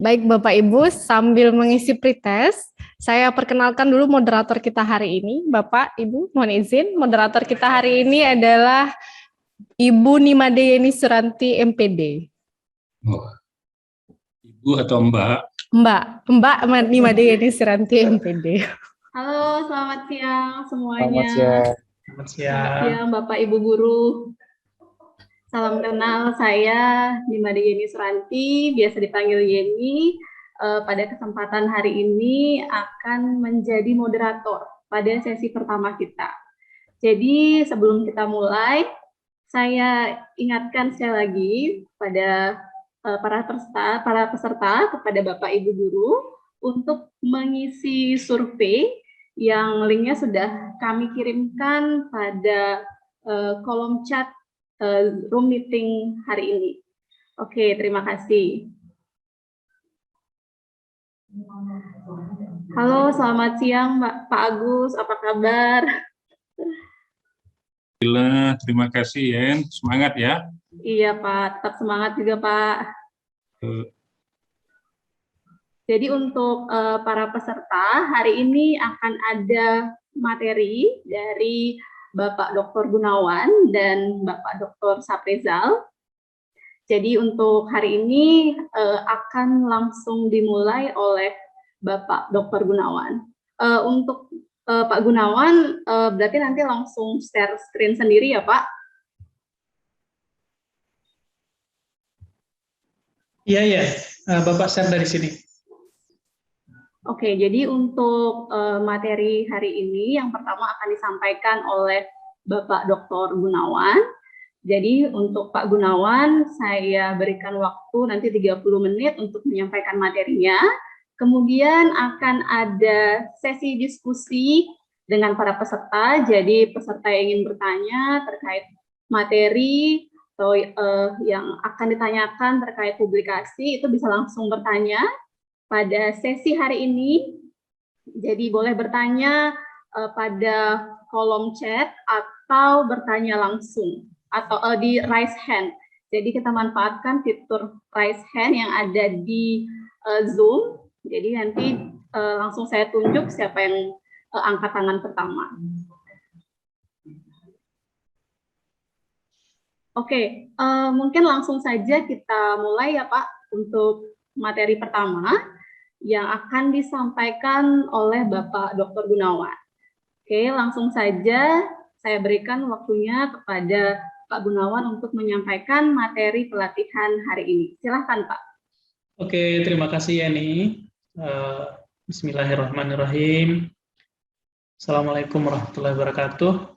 Baik Bapak Ibu, sambil mengisi pretest, saya perkenalkan dulu moderator kita hari ini. Bapak, Ibu, mohon izin, moderator kita hari ini adalah Ibu Nimade Yeni Suranti, MPD. Oh, Ibu atau Mbak? Mbak Nimade Yeni Suranti, MPD. Halo, selamat siang semuanya. Selamat Selamat siang Bapak Ibu Guru. Salam kenal, saya Nimade Yeni Suranti, biasa dipanggil Yeni. Pada kesempatan hari ini akan menjadi moderator pada sesi pertama kita. Jadi sebelum kita mulai, saya ingatkan sekali lagi pada para peserta, kepada Bapak Ibu Guru, untuk mengisi survei yang linknya sudah kami kirimkan pada kolom chat room meeting hari ini. Oke, terima kasih. Halo, selamat siang Pak Agus, apa kabar? Alhamdulillah, terima kasih Yen, semangat ya. Iya Pak, tetap semangat juga Pak. Jadi untuk para peserta, hari ini akan ada materi dari Bapak Dr. Gunawan dan Bapak Dr. Saprizal. Jadi untuk hari ini akan langsung dimulai oleh Bapak Dr. Gunawan. Untuk Pak Gunawan, berarti nanti langsung share screen sendiri ya Pak? Iya, Bapak share dari sini. Oke, jadi untuk materi hari ini yang pertama akan disampaikan oleh Bapak Dr. Gunawan. Jadi untuk Pak Gunawan, saya berikan waktu nanti 30 menit untuk menyampaikan materinya. Kemudian akan ada sesi diskusi dengan para peserta. Jadi peserta yang ingin bertanya terkait materi atau yang akan ditanyakan terkait publikasi itu bisa langsung bertanya pada sesi hari ini. Jadi boleh bertanya pada kolom chat atau bertanya langsung atau di raise hand. Jadi kita manfaatkan fitur raise hand yang ada di Zoom. Jadi nanti langsung saya tunjuk siapa yang angkat tangan pertama. Oke, mungkin langsung saja kita mulai ya Pak untuk materi pertama yang akan disampaikan oleh Bapak Dr. Gunawan. Oke, langsung saja saya berikan waktunya kepada Pak Gunawan untuk menyampaikan materi pelatihan hari ini. Silahkan Pak. Oke, terima kasih Yeni. Bismillahirrahmanirrahim. Assalamualaikum warahmatullahi wabarakatuh.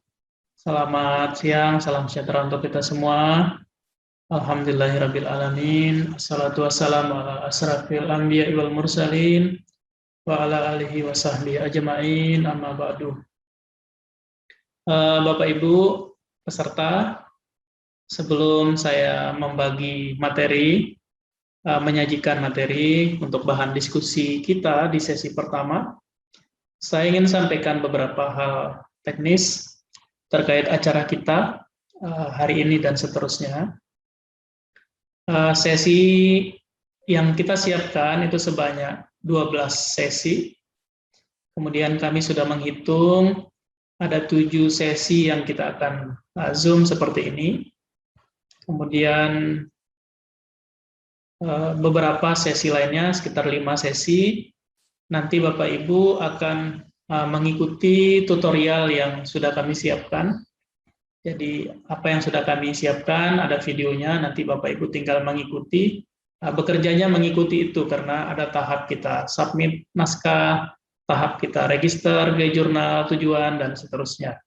Selamat siang, salam sejahtera untuk kita semua. Alhamdulillahirrabbilalamin. Assalatu wassalamu ala asrafil anbiya wal mursalin wa ala alihi wa sahbihi ajma'in, amma ba'du. Bapak Ibu peserta, sebelum saya membagi materi, menyajikan materi untuk bahan diskusi kita di sesi pertama, saya ingin sampaikan beberapa hal teknis terkait acara kita hari ini dan seterusnya. Sesi yang kita siapkan itu sebanyak 12 sesi. Kemudian kami sudah menghitung ada 7 sesi yang kita akan Zoom seperti ini. Kemudian beberapa sesi lainnya, sekitar 5 sesi. Nanti Bapak Ibu akan mengikuti tutorial yang sudah kami siapkan. Jadi apa yang sudah kami siapkan, ada videonya, nanti Bapak Ibu tinggal mengikuti. Bekerjanya mengikuti itu karena ada tahap kita submit naskah, tahap kita register ke jurnal tujuan, dan seterusnya.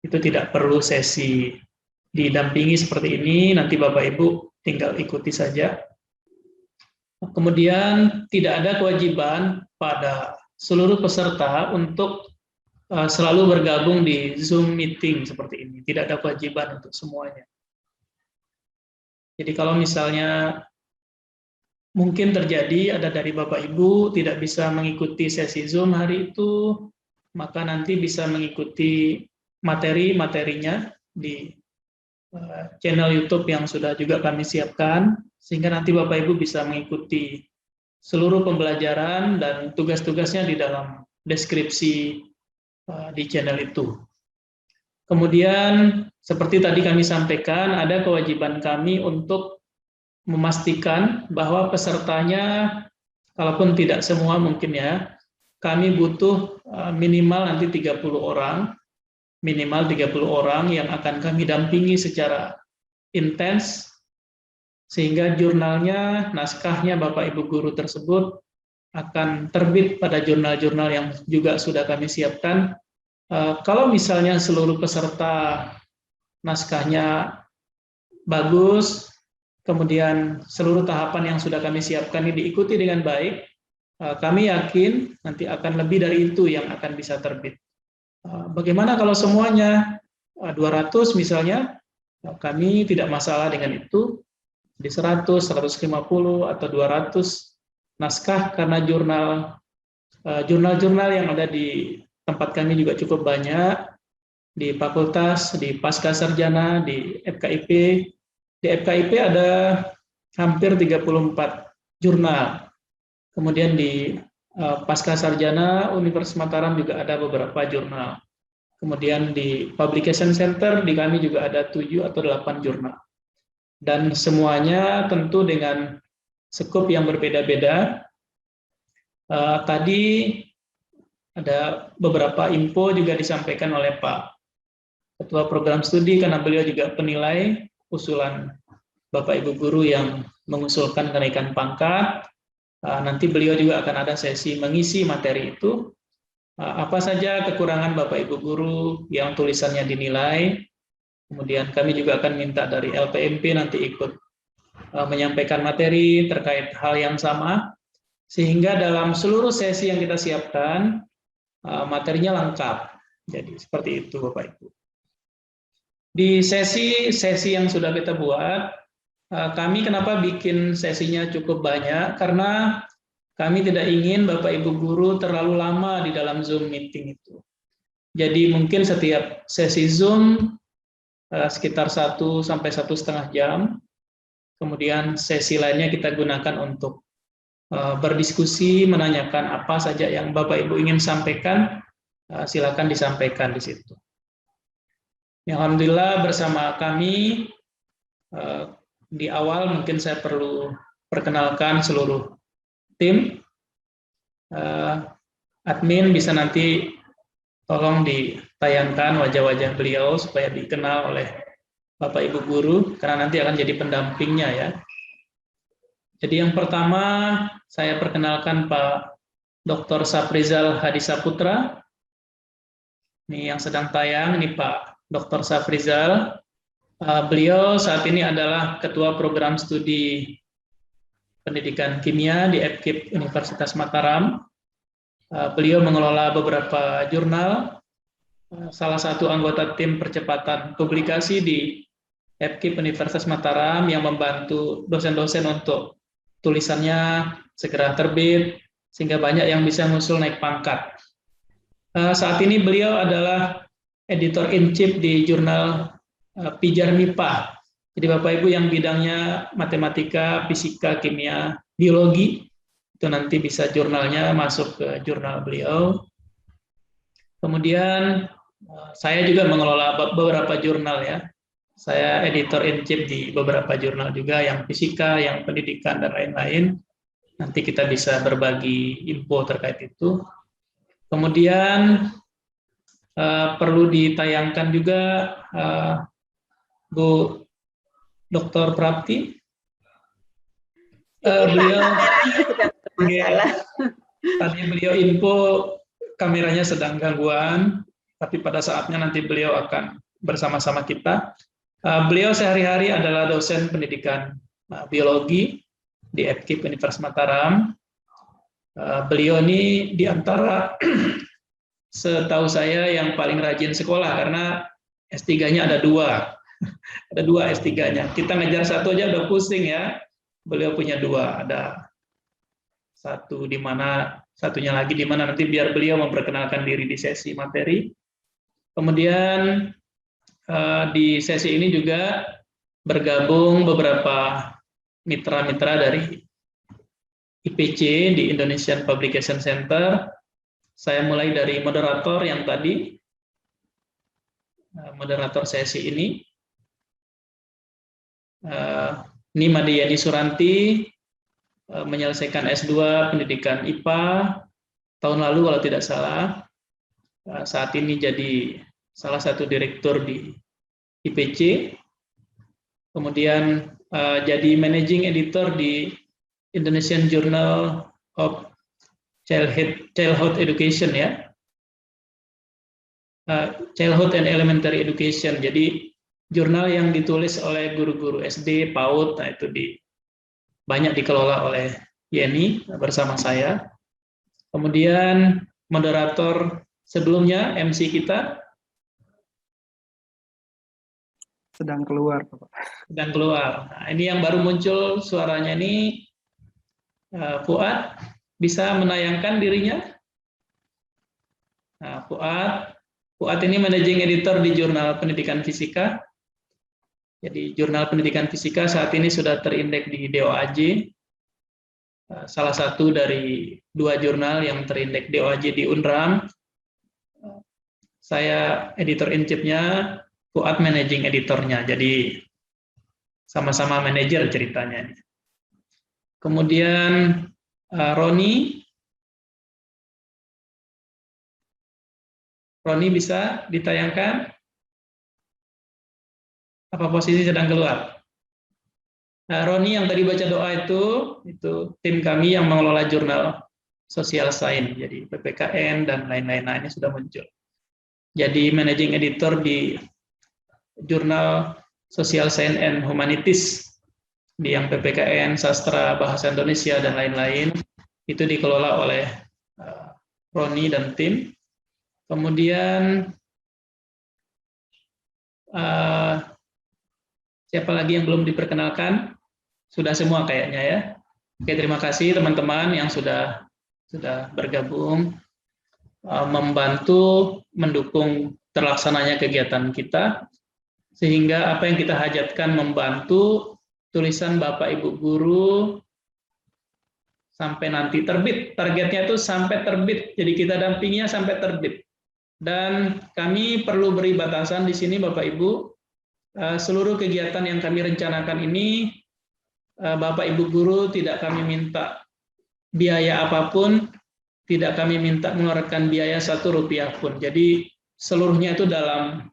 Itu tidak perlu sesi didampingi seperti ini, nanti Bapak Ibu tinggal ikuti saja. Kemudian tidak ada kewajiban pada seluruh peserta untuk selalu bergabung di Zoom meeting seperti ini. Tidak ada kewajiban untuk semuanya. Jadi kalau misalnya mungkin terjadi ada dari Bapak Ibu tidak bisa mengikuti sesi Zoom hari itu, maka nanti bisa mengikuti materi-materinya di channel YouTube yang sudah juga kami siapkan, sehingga nanti Bapak Ibu bisa mengikuti seluruh pembelajaran dan tugas-tugasnya di dalam deskripsi di channel itu. Kemudian, seperti tadi kami sampaikan, ada kewajiban kami untuk memastikan bahwa pesertanya, kalaupun tidak semua mungkin ya, kami butuh minimal nanti 30 orang, minimal 30 orang yang akan kami dampingi secara intens, sehingga jurnalnya, naskahnya Bapak Ibu Guru tersebut akan terbit pada jurnal-jurnal yang juga sudah kami siapkan. Kalau misalnya seluruh peserta naskahnya bagus, kemudian seluruh tahapan yang sudah kami siapkan ini diikuti dengan baik, kami yakin nanti akan lebih dari itu yang akan bisa terbit. Bagaimana kalau semuanya 200 misalnya, kami tidak masalah dengan itu, di 100, 150, atau 200 naskah, karena jurnal-jurnal yang ada di tempat kami juga cukup banyak, di fakultas, di pasca sarjana, di FKIP. Di FKIP ada hampir 34 jurnal. Kemudian di pasca sarjana Universitas Mataram juga ada beberapa jurnal. Kemudian di Publication Center di kami juga ada 7 atau 8 jurnal. Dan semuanya tentu dengan skup yang berbeda-beda. Tadi ada beberapa info juga disampaikan oleh Pak Ketua Program Studi, karena beliau juga penilai usulan Bapak Ibu Guru yang mengusulkan kenaikan pangkat. Nanti beliau juga akan ada sesi mengisi materi itu. Apa saja kekurangan Bapak Ibu Guru yang tulisannya dinilai. Kemudian kami juga akan minta dari LPMP nanti ikut menyampaikan materi terkait hal yang sama, sehingga dalam seluruh sesi yang kita siapkan, materinya lengkap. Jadi seperti itu Bapak Ibu. Di sesi yang sudah kita buat, kami kenapa bikin sesinya cukup banyak, karena kami tidak ingin Bapak Ibu Guru terlalu lama di dalam Zoom meeting itu. Jadi mungkin setiap sesi Zoom sekitar 1 sampai 1,5 jam, kemudian sesi lainnya kita gunakan untuk berdiskusi, menanyakan apa saja yang Bapak Ibu ingin sampaikan, silakan disampaikan di situ. Alhamdulillah bersama kami, di awal mungkin saya perlu perkenalkan seluruh tim. Admin bisa nanti tolong ditayangkan wajah-wajah beliau supaya dikenal oleh Bapak Ibu Guru, karena nanti akan jadi pendampingnya ya. Jadi yang pertama saya perkenalkan Pak Dr. Safrizal Hadisaputra. Ini yang sedang tayang, ini Pak Dr. Safrizal. Beliau saat ini adalah Ketua Program Studi Pendidikan Kimia di FKIP Universitas Mataram. Beliau mengelola beberapa jurnal, salah satu anggota tim percepatan publikasi di FKIP Universitas Mataram yang membantu dosen-dosen untuk tulisannya segera terbit, sehingga banyak yang bisa ngusul naik pangkat. Saat ini beliau adalah editor-in-chief di jurnal Pijar MIPA. Jadi Bapak Ibu yang bidangnya matematika, fisika, kimia, biologi, itu nanti bisa jurnalnya masuk ke jurnal beliau. Kemudian saya juga mengelola beberapa jurnal ya. Saya editor-in-chief di beberapa jurnal juga, yang fisika, yang pendidikan, dan lain-lain. Nanti kita bisa berbagi info terkait itu. Kemudian perlu ditayangkan juga Bu Dr. Prapti. Tadi beliau info kameranya sedang gangguan, tapi pada saatnya nanti beliau akan bersama-sama kita. Beliau sehari-hari adalah dosen pendidikan biologi di FKIP Universitas Mataram. Beliau ini diantara setahu saya yang paling rajin sekolah, karena S3-nya ada 2. Ada 2 S3-nya. Kita ngejar 1 aja udah pusing ya. Beliau punya 2. Ada 1 di mana, satunya lagi di mana, nanti biar beliau memperkenalkan diri di sesi materi. Kemudian di sesi ini juga bergabung beberapa mitra-mitra dari IPC di Indonesian Publication Center. Saya mulai dari moderator yang tadi, moderator sesi ini. Nima Diyani Suranti, menyelesaikan S2 pendidikan IPA tahun lalu kalau tidak salah. Saat ini jadi salah satu direktur di IPC. Kemudian jadi managing editor di Indonesian Journal of Childhood Education ya. Childhood and Elementary Education. Jadi jurnal yang ditulis oleh guru-guru SD, PAUD, nah itu banyak dikelola oleh Yeni bersama saya. Kemudian moderator sebelumnya, MC kita sedang keluar, Bapak. Sedang keluar. Nah, ini yang baru muncul suaranya ini, Fuad, bisa menayangkan dirinya? Nah, Fuad ini managing editor di Jurnal Pendidikan Fisika. Jadi Jurnal Pendidikan Fisika saat ini sudah terindeks di DOAJ, salah satu dari 2 jurnal yang terindeks DOAJ di UNRAM. Saya editor in chief-nya, Fuad managing editornya, jadi sama-sama manajer ceritanya. Kemudian Roni bisa ditayangkan? Apa posisi sedang keluar? Roni yang tadi baca doa itu tim kami yang mengelola jurnal Social Science, jadi PPKN dan lain-lain. Nah, ini sudah muncul. Jadi managing editor di jurnal Social Science and Humanities di yang PPKN, Sastra, Bahasa Indonesia dan lain-lain itu dikelola oleh Roni dan tim. Kemudian siapa lagi yang belum diperkenalkan? Sudah semua kayaknya ya. Oke, terima kasih teman-teman yang sudah bergabung, membantu mendukung terlaksananya kegiatan kita, sehingga apa yang kita hajatkan membantu tulisan Bapak Ibu Guru sampai nanti terbit. Targetnya itu sampai terbit, jadi kita dampinginya sampai terbit. Dan kami perlu beri batasan di sini Bapak Ibu, seluruh kegiatan yang kami rencanakan ini, Bapak Ibu Guru tidak kami minta biaya apapun, tidak kami minta mengeluarkan biaya Rp1 pun. Jadi seluruhnya itu dalam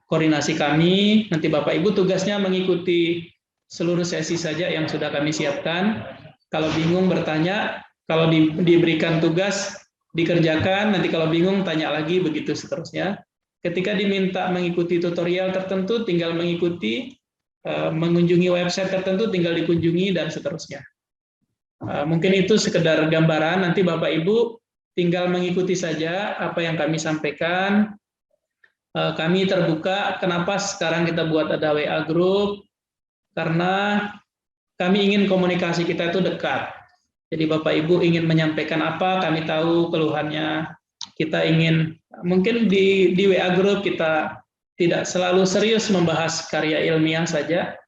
koordinasi kami. Nanti Bapak Ibu tugasnya mengikuti seluruh sesi saja yang sudah kami siapkan. Kalau bingung bertanya, kalau diberikan tugas dikerjakan, nanti kalau bingung tanya lagi, begitu seterusnya. Ketika diminta mengikuti tutorial tertentu, tinggal mengikuti, mengunjungi website tertentu, tinggal dikunjungi, dan seterusnya. Mungkin itu sekedar gambaran, nanti Bapak Ibu tinggal mengikuti saja apa yang kami sampaikan. Kami terbuka, kenapa sekarang kita buat ada WA group, karena kami ingin komunikasi kita itu dekat. Jadi Bapak Ibu ingin menyampaikan apa, kami tahu keluhannya, kita ingin, mungkin di WA group kita tidak selalu serius membahas karya ilmiah saja,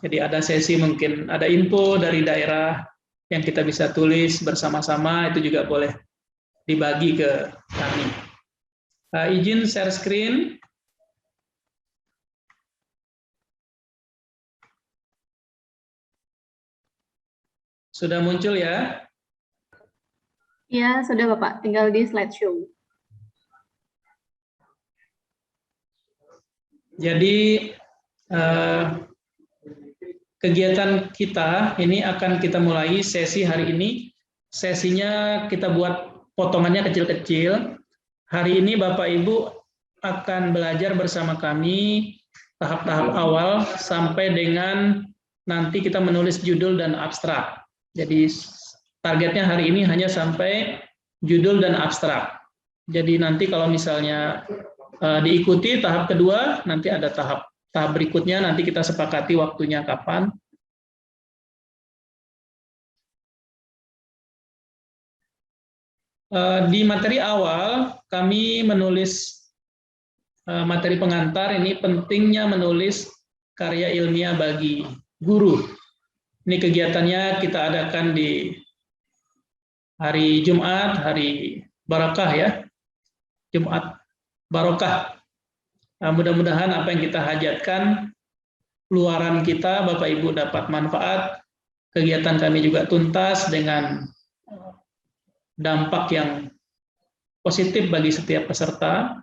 jadi ada sesi mungkin ada info dari daerah yang kita bisa tulis bersama-sama, itu juga boleh dibagi ke kami. Izin share screen. Sudah muncul ya? Ya, sudah Bapak, tinggal di slideshow. Jadi kegiatan kita ini akan kita mulai sesi hari ini. Sesinya kita buat potongannya kecil-kecil. Hari ini Bapak Ibu akan belajar bersama kami tahap-tahap awal sampai dengan nanti kita menulis judul dan abstrak. Jadi targetnya hari ini hanya sampai judul dan abstrak. Jadi nanti kalau misalnya diikuti tahap kedua, nanti ada tahap berikutnya, nanti kita sepakati waktunya kapan. Di materi awal, kami menulis materi pengantar, ini pentingnya menulis karya ilmiah bagi guru. Ini kegiatannya kita adakan di hari Jumat, hari Barakah ya, Jumat Barokah. Nah, mudah-mudahan apa yang kita hajatkan, luaran kita, Bapak Ibu dapat manfaat, kegiatan kami juga tuntas dengan dampak yang positif bagi setiap peserta.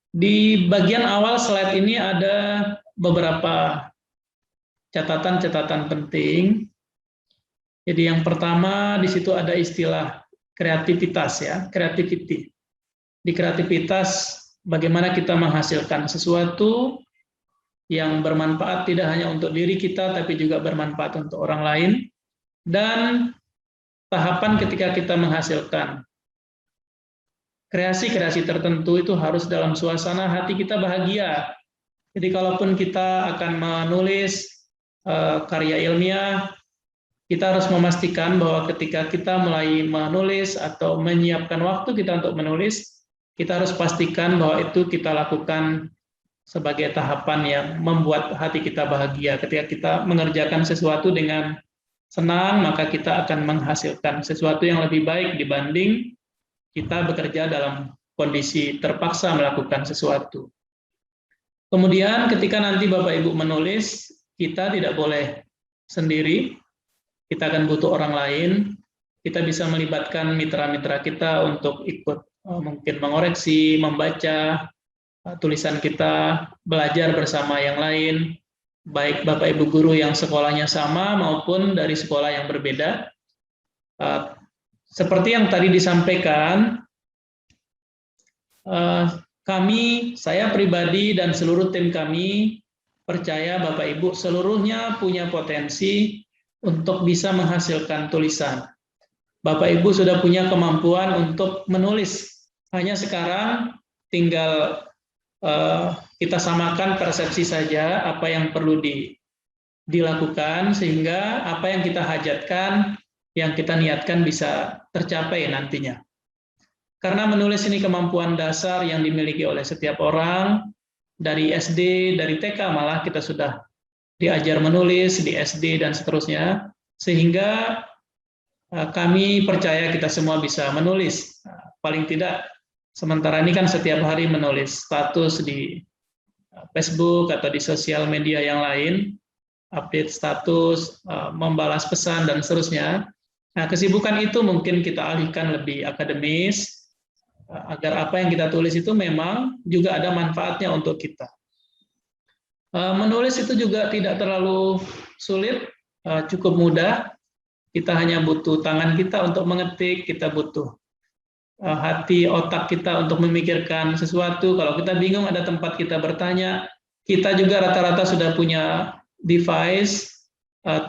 Di bagian awal slide ini ada beberapa catatan-catatan penting. Jadi yang pertama di situ ada istilah kreativitas ya, creativity. Di kreativitas bagaimana kita menghasilkan sesuatu yang bermanfaat tidak hanya untuk diri kita tapi juga bermanfaat untuk orang lain, dan tahapan ketika kita menghasilkan kreasi-kreasi tertentu itu harus dalam suasana hati kita bahagia. Jadi kalaupun kita akan menulis karya ilmiah, kita harus memastikan bahwa ketika kita mulai menulis atau menyiapkan waktu kita untuk menulis, kita harus pastikan bahwa itu kita lakukan sebagai tahapan yang membuat hati kita bahagia. Ketika kita mengerjakan sesuatu dengan senang, maka kita akan menghasilkan sesuatu yang lebih baik dibanding kita bekerja dalam kondisi terpaksa melakukan sesuatu. Kemudian ketika nanti Bapak Ibu menulis, kita tidak boleh sendiri, kita akan butuh orang lain, kita bisa melibatkan mitra-mitra kita untuk ikut mungkin mengoreksi, membaca tulisan kita, belajar bersama yang lain, baik Bapak Ibu guru yang sekolahnya sama maupun dari sekolah yang berbeda. Seperti yang tadi disampaikan, saya pribadi dan seluruh tim kami percaya Bapak Ibu seluruhnya punya potensi untuk bisa menghasilkan tulisan. Bapak Ibu sudah punya kemampuan untuk menulis. Hanya sekarang tinggal kita samakan persepsi saja apa yang perlu dilakukan sehingga apa yang kita hajatkan, yang kita niatkan bisa tercapai nantinya. Karena menulis ini kemampuan dasar yang dimiliki oleh setiap orang, dari SD, dari TK malah kita sudah diajar menulis, di SD dan seterusnya, sehingga kami percaya kita semua bisa menulis. Paling tidak, sementara ini kan setiap hari menulis status di Facebook atau di sosial media yang lain, update status, membalas pesan, dan seterusnya. Nah, kesibukan itu mungkin kita alihkan lebih akademis, agar apa yang kita tulis itu memang juga ada manfaatnya untuk kita. Menulis itu juga tidak terlalu sulit, cukup mudah. Kita hanya butuh tangan kita untuk mengetik, kita butuh hati, otak kita untuk memikirkan sesuatu. Kalau kita bingung ada tempat kita bertanya, kita juga rata-rata sudah punya device,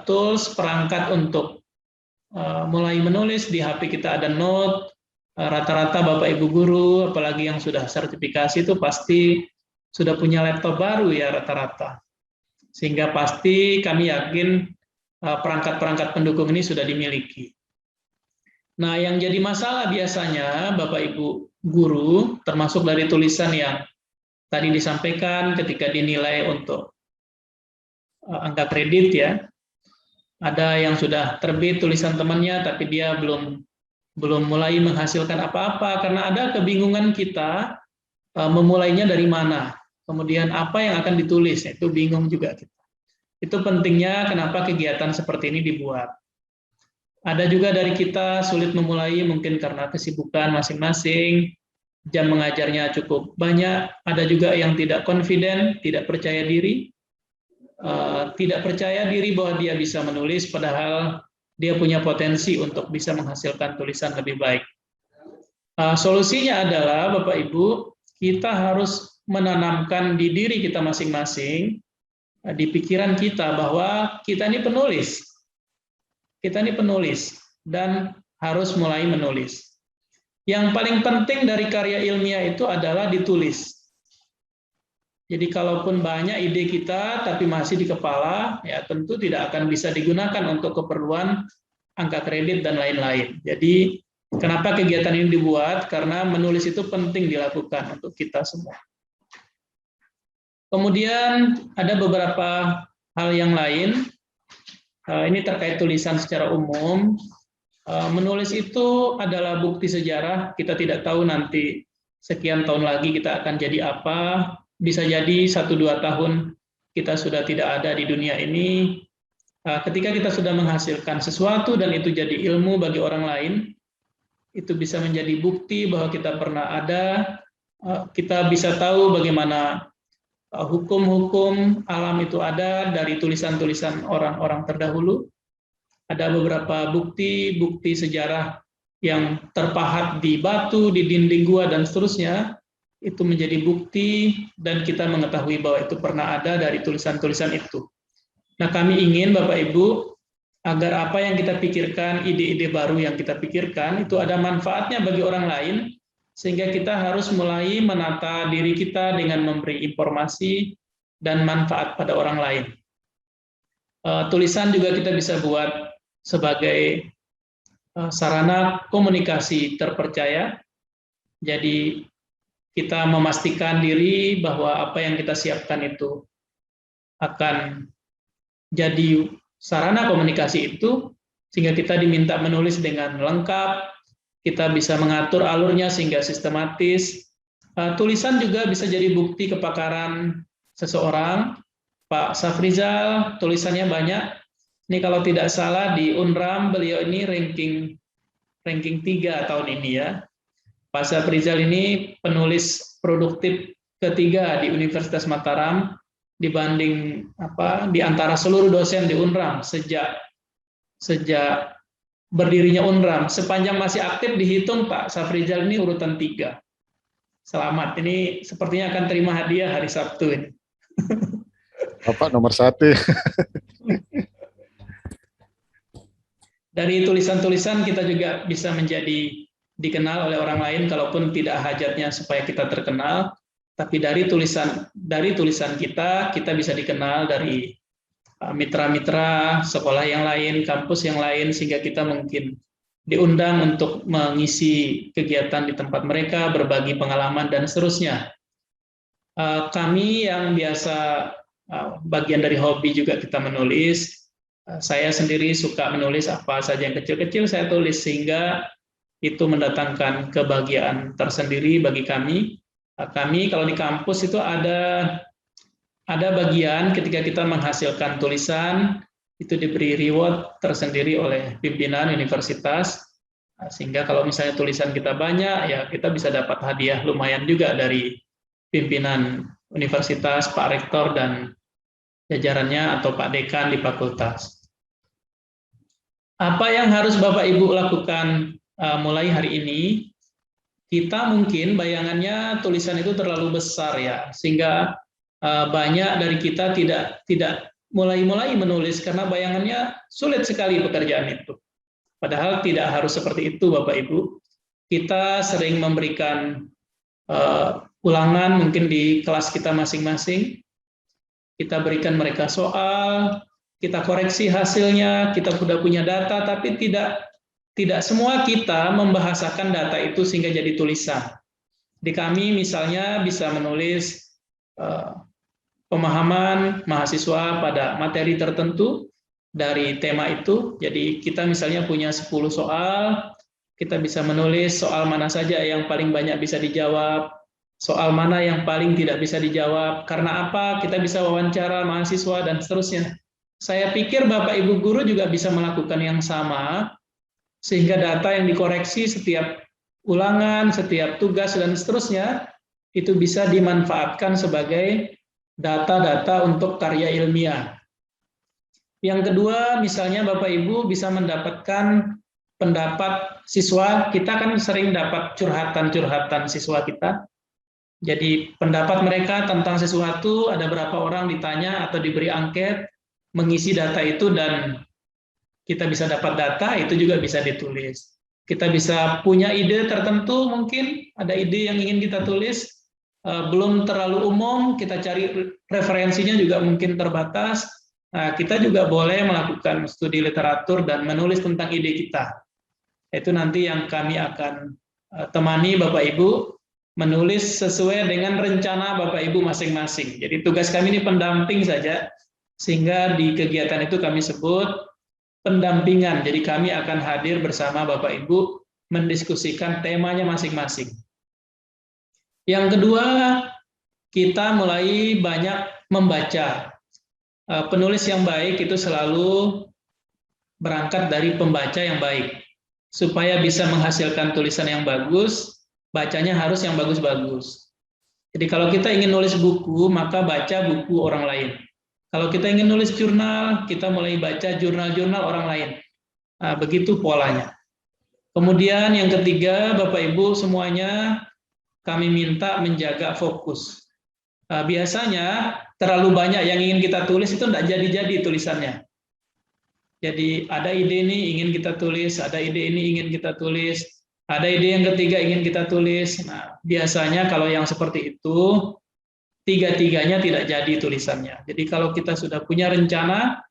tools, perangkat untuk mulai menulis. Di HP kita ada note. Rata-rata Bapak Ibu guru, apalagi yang sudah sertifikasi itu pasti sudah punya laptop baru ya rata-rata. Sehingga pasti kami yakin perangkat-perangkat pendukung ini sudah dimiliki. Nah, yang jadi masalah biasanya Bapak Ibu guru, termasuk dari tulisan yang tadi disampaikan ketika dinilai untuk angka kredit ya, ada yang sudah terbit tulisan temannya tapi dia belum mulai menghasilkan apa-apa karena ada kebingungan kita memulainya dari mana, kemudian apa yang akan ditulis, itu bingung juga kita. Itu pentingnya kenapa kegiatan seperti ini dibuat. Ada juga dari kita sulit memulai mungkin karena kesibukan masing-masing, jam mengajarnya cukup banyak, ada juga yang tidak confident, tidak percaya diri, bahwa dia bisa menulis padahal dia punya potensi untuk bisa menghasilkan tulisan lebih baik. Solusinya adalah Bapak Ibu, kita harus menanamkan di diri kita masing-masing, di pikiran kita bahwa kita ini penulis. Kita ini penulis dan harus mulai menulis. Yang paling penting dari karya ilmiah itu adalah ditulis. Jadi kalaupun banyak ide kita tapi masih di kepala, ya tentu tidak akan bisa digunakan untuk keperluan angka kredit dan lain-lain. Jadi kenapa kegiatan ini dibuat? Karena menulis itu penting dilakukan untuk kita semua. Kemudian ada beberapa hal yang lain. ini terkait tulisan secara umum. Menulis itu adalah bukti sejarah. Kita tidak tahu nanti sekian tahun lagi kita akan jadi apa. Bisa jadi 1-2 tahun kita sudah tidak ada di dunia ini. Ketika kita sudah menghasilkan sesuatu dan itu jadi ilmu bagi orang lain, itu bisa menjadi bukti bahwa kita pernah ada. Kita bisa tahu bagaimana hukum-hukum alam itu ada dari tulisan-tulisan orang-orang terdahulu. Ada beberapa bukti sejarah yang terpahat di batu, di dinding gua, dan seterusnya. Itu menjadi bukti dan kita mengetahui bahwa itu pernah ada dari tulisan-tulisan itu. Nah, kami ingin Bapak Ibu, agar apa yang kita pikirkan, ide-ide baru yang kita pikirkan, itu ada manfaatnya bagi orang lain, sehingga kita harus mulai menata diri kita dengan memberi informasi dan manfaat pada orang lain. Tulisan juga kita bisa buat sebagai sarana komunikasi terpercaya. Jadi kita memastikan diri bahwa apa yang kita siapkan itu akan jadi sarana komunikasi itu, sehingga kita diminta menulis dengan lengkap, kita bisa mengatur alurnya sehingga sistematis. Tulisan juga bisa jadi bukti kepakaran seseorang. Pak Safrizal tulisannya banyak. Ini kalau tidak salah di Unram beliau ini ranking 3 tahun ini ya. Pak Safrizal ini penulis produktif ketiga di Universitas Mataram dibanding di antara seluruh dosen di Unram sejak berdirinya Unram. Sepanjang masih aktif dihitung Pak Safrizal ini urutan 3. Selamat, ini sepertinya akan terima hadiah hari Sabtu ini. Bapak nomor 1. Dari tulisan-tulisan kita juga bisa menjadi dikenal oleh orang lain, kalaupun tidak hajatnya supaya kita terkenal, tapi dari tulisan kita bisa dikenal dari mitra-mitra sekolah yang lain, kampus yang lain, sehingga kita mungkin diundang untuk mengisi kegiatan di tempat mereka, berbagi pengalaman dan seterusnya. Kami yang biasa bagian dari hobi juga kita menulis. Saya sendiri suka menulis apa saja yang kecil-kecil saya tulis, sehingga itu mendatangkan kebahagiaan tersendiri bagi kami. Kami kalau di kampus itu ada bagian ketika kita menghasilkan tulisan, itu diberi reward tersendiri oleh pimpinan universitas, sehingga kalau misalnya tulisan kita banyak, ya kita bisa dapat hadiah lumayan juga dari pimpinan universitas, Pak Rektor, dan jajarannya atau Pak Dekan di fakultas. Apa yang harus Bapak Ibu lakukan mulai hari ini? Kita mungkin bayangannya tulisan itu terlalu besar ya, sehingga banyak dari kita tidak mulai menulis karena bayangannya sulit sekali pekerjaan itu. Padahal tidak harus seperti itu Bapak Ibu. Kita sering memberikan ulangan mungkin di kelas kita masing-masing. Kita berikan mereka soal, kita koreksi hasilnya, kita sudah punya data, tapi tidak semua kita membahasakan data itu sehingga jadi tulisan. Di kami misalnya bisa menulis pemahaman mahasiswa pada materi tertentu dari tema itu. Jadi kita misalnya punya 10 soal, kita bisa menulis soal mana saja yang paling banyak bisa dijawab, soal mana yang paling tidak bisa dijawab, karena apa, kita bisa wawancara mahasiswa, dan seterusnya. Saya pikir Bapak Ibu Guru juga bisa melakukan yang sama, sehingga data yang dikoreksi setiap ulangan, setiap tugas, dan seterusnya, itu bisa dimanfaatkan sebagai data-data untuk karya ilmiah. Yang kedua, misalnya Bapak Ibu bisa mendapatkan pendapat siswa, kita kan sering dapat curhatan-curhatan siswa kita. Jadi pendapat mereka tentang sesuatu, ada berapa orang ditanya atau diberi angket, mengisi data itu, dan kita bisa dapat data, itu juga bisa ditulis. Kita bisa punya ide tertentu, mungkin ada ide yang ingin kita tulis, belum terlalu umum, kita cari referensinya juga mungkin terbatas. Nah, kita juga boleh melakukan studi literatur dan menulis tentang ide kita. Itu nanti yang kami akan temani Bapak Ibu, menulis sesuai dengan rencana Bapak Ibu masing-masing. Jadi tugas kami ini pendamping saja, sehingga di kegiatan itu kami sebut pendampingan. Jadi kami akan hadir bersama Bapak Ibu mendiskusikan temanya masing-masing. Yang kedua, kita mulai banyak membaca. Penulis yang baik itu selalu berangkat dari pembaca yang baik. Supaya bisa menghasilkan tulisan yang bagus, bacanya harus yang bagus-bagus. Jadi kalau kita ingin nulis buku, maka baca buku orang lain. Kalau kita ingin nulis jurnal, kita mulai baca jurnal-jurnal orang lain. Nah, begitu polanya. Kemudian yang ketiga, Bapak Ibu semuanya, kami minta menjaga fokus. Biasanya terlalu banyak yang ingin kita tulis itu tidak jadi-jadi tulisannya. Jadi ada ide ini ingin kita tulis, ada ide ini ingin kita tulis, ada ide yang ketiga ingin kita tulis. Nah, biasanya kalau yang seperti itu, tiga-tiganya tidak jadi tulisannya. Jadi kalau kita sudah punya rencana,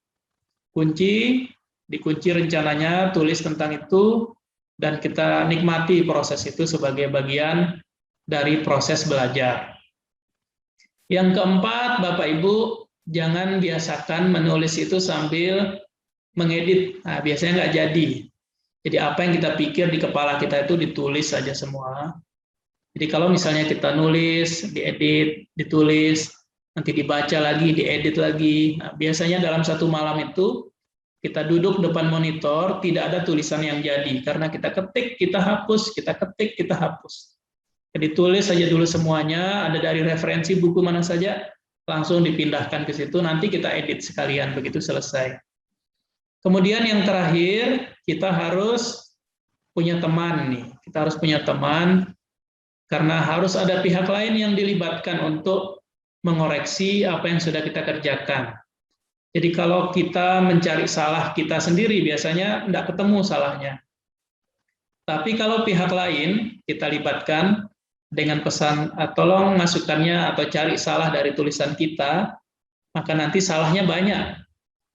dikunci rencananya, tulis tentang itu, dan kita nikmati proses itu sebagai bagian dari proses belajar. Yang keempat, Bapak Ibu, jangan biasakan menulis itu sambil mengedit. Nah, biasanya nggak jadi. Jadi apa yang kita pikir di kepala kita itu ditulis saja semua. Jadi kalau misalnya kita nulis, diedit, ditulis, nanti dibaca lagi, diedit lagi. Nah, biasanya dalam satu malam itu kita duduk depan monitor, tidak ada tulisan yang jadi. Karena kita ketik, kita hapus, kita ketik, kita hapus. Jadi tulis saja dulu semuanya, ada dari referensi buku mana saja, langsung dipindahkan ke situ, nanti kita edit sekalian, begitu selesai. Kemudian yang terakhir, kita harus punya teman nih. Kita harus punya teman, karena harus ada pihak lain yang dilibatkan untuk mengoreksi apa yang sudah kita kerjakan. Jadi kalau kita mencari salah kita sendiri, biasanya tidak ketemu salahnya. Tapi kalau pihak lain kita libatkan dengan pesan, tolong masukannya atau cari salah dari tulisan kita, maka nanti salahnya banyak.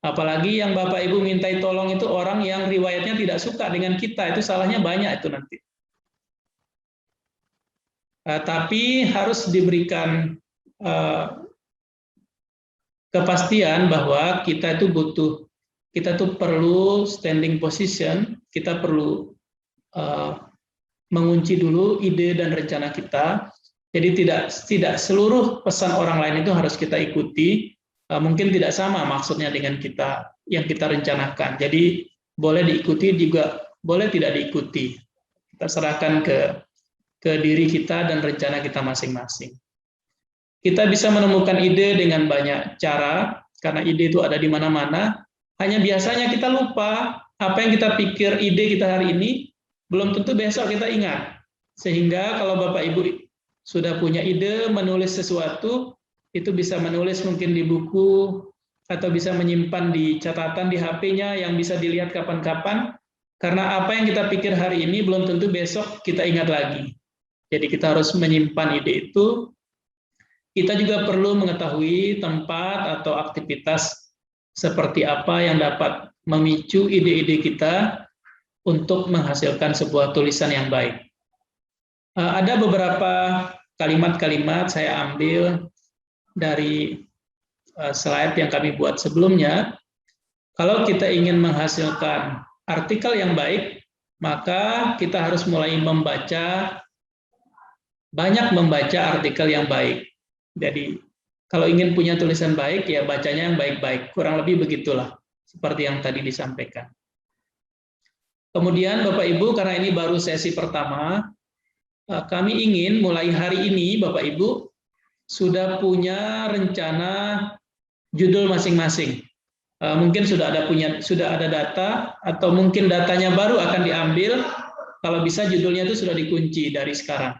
Apalagi yang Bapak Ibu mintai tolong itu orang yang riwayatnya tidak suka dengan kita, itu salahnya banyak itu nanti. Tapi harus diberikan kepastian bahwa kita itu perlu standing position, kita perlu mengunci dulu ide dan rencana kita. Jadi tidak seluruh pesan orang lain itu harus kita ikuti. Mungkin tidak sama maksudnya dengan kita yang kita rencanakan. Jadi boleh diikuti juga, boleh tidak diikuti. Kita serahkan ke diri kita dan rencana kita masing-masing. Kita bisa menemukan ide dengan banyak cara, karena ide itu ada di mana-mana. Hanya biasanya kita lupa apa yang kita pikir ide kita hari ini, belum tentu besok kita ingat. Sehingga kalau Bapak Ibu sudah punya ide menulis sesuatu, itu bisa menulis mungkin di buku, atau bisa menyimpan di catatan di HP-nya yang bisa dilihat kapan-kapan, karena apa yang kita pikir hari ini belum tentu besok kita ingat lagi. Jadi kita harus menyimpan ide itu. Kita juga perlu mengetahui tempat atau aktivitas seperti apa yang dapat memicu ide-ide kita untuk menghasilkan sebuah tulisan yang baik. Ada beberapa kalimat-kalimat saya ambil dari slide yang kami buat sebelumnya. Kalau kita ingin menghasilkan artikel yang baik, maka kita harus mulai banyak membaca artikel yang baik. Jadi kalau ingin punya tulisan baik, ya bacanya yang baik-baik. Kurang lebih begitulah, seperti yang tadi disampaikan. Kemudian Bapak Ibu, karena ini baru sesi pertama, kami ingin mulai hari ini Bapak Ibu sudah punya rencana judul masing-masing. Mungkin sudah ada data, atau mungkin datanya baru akan diambil. Kalau bisa judulnya itu sudah dikunci dari sekarang.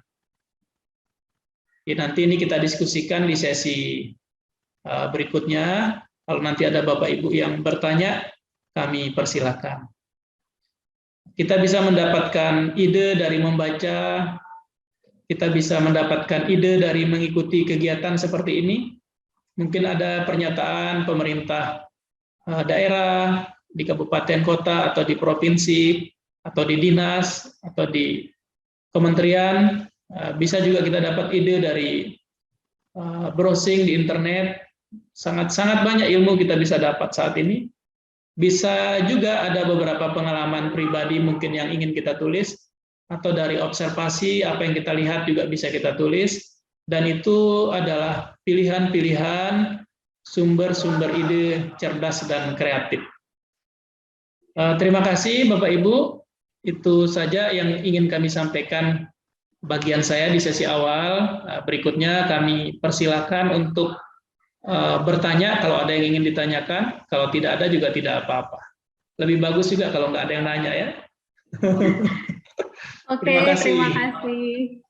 Nanti ini kita diskusikan di sesi berikutnya. Kalau nanti ada Bapak Ibu yang bertanya, kami persilakan. Kita bisa mendapatkan ide dari membaca. Kita bisa mendapatkan ide dari mengikuti kegiatan seperti ini. Mungkin ada pernyataan pemerintah daerah, di kabupaten kota, atau di provinsi, atau di dinas, atau di kementerian. Bisa juga kita dapat ide dari browsing di internet. Sangat-sangat banyak ilmu kita bisa dapat saat ini. Bisa juga ada beberapa pengalaman pribadi mungkin yang ingin kita tulis, atau dari observasi apa yang kita lihat juga bisa kita tulis, dan itu adalah pilihan-pilihan sumber-sumber ide cerdas dan kreatif. Terima kasih Bapak Ibu, itu saja yang ingin kami sampaikan bagian saya di sesi awal. Berikutnya kami persilakan untuk bertanya kalau ada yang ingin ditanyakan, kalau tidak ada juga tidak apa-apa. Lebih bagus juga kalau nggak ada yang nanya ya. Oke, terima kasih.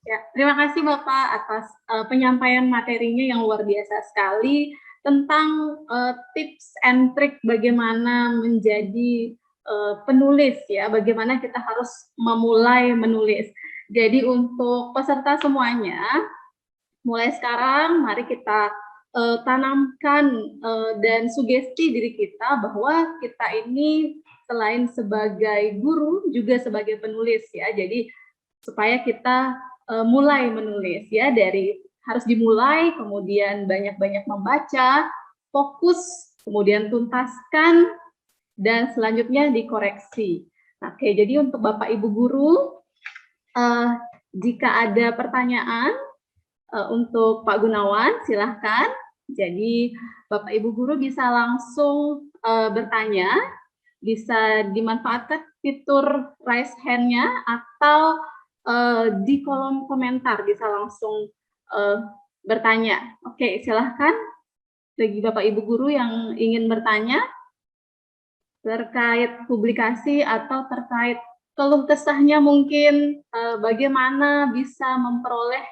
Ya, terima kasih Bapak atas penyampaian materinya yang luar biasa sekali tentang tips and trick bagaimana menjadi penulis ya, bagaimana kita harus memulai menulis. Jadi untuk peserta semuanya, mulai sekarang mari kita tanamkan dan sugesti diri kita bahwa kita ini selain sebagai guru juga sebagai penulis ya. Jadi supaya kita mulai menulis ya, dari harus dimulai, kemudian banyak-banyak membaca, fokus, kemudian tuntaskan, dan selanjutnya dikoreksi. Oke, jadi untuk Bapak Ibu guru, jika ada pertanyaan untuk Pak Gunawan, silahkan. Jadi Bapak Ibu guru bisa langsung bertanya, bisa dimanfaatkan fitur raise hand-nya, atau di kolom komentar bisa langsung bertanya. Oke, silahkan bagi Bapak Ibu guru yang ingin bertanya terkait publikasi atau terkait keluh kesahnya, mungkin bagaimana bisa memperoleh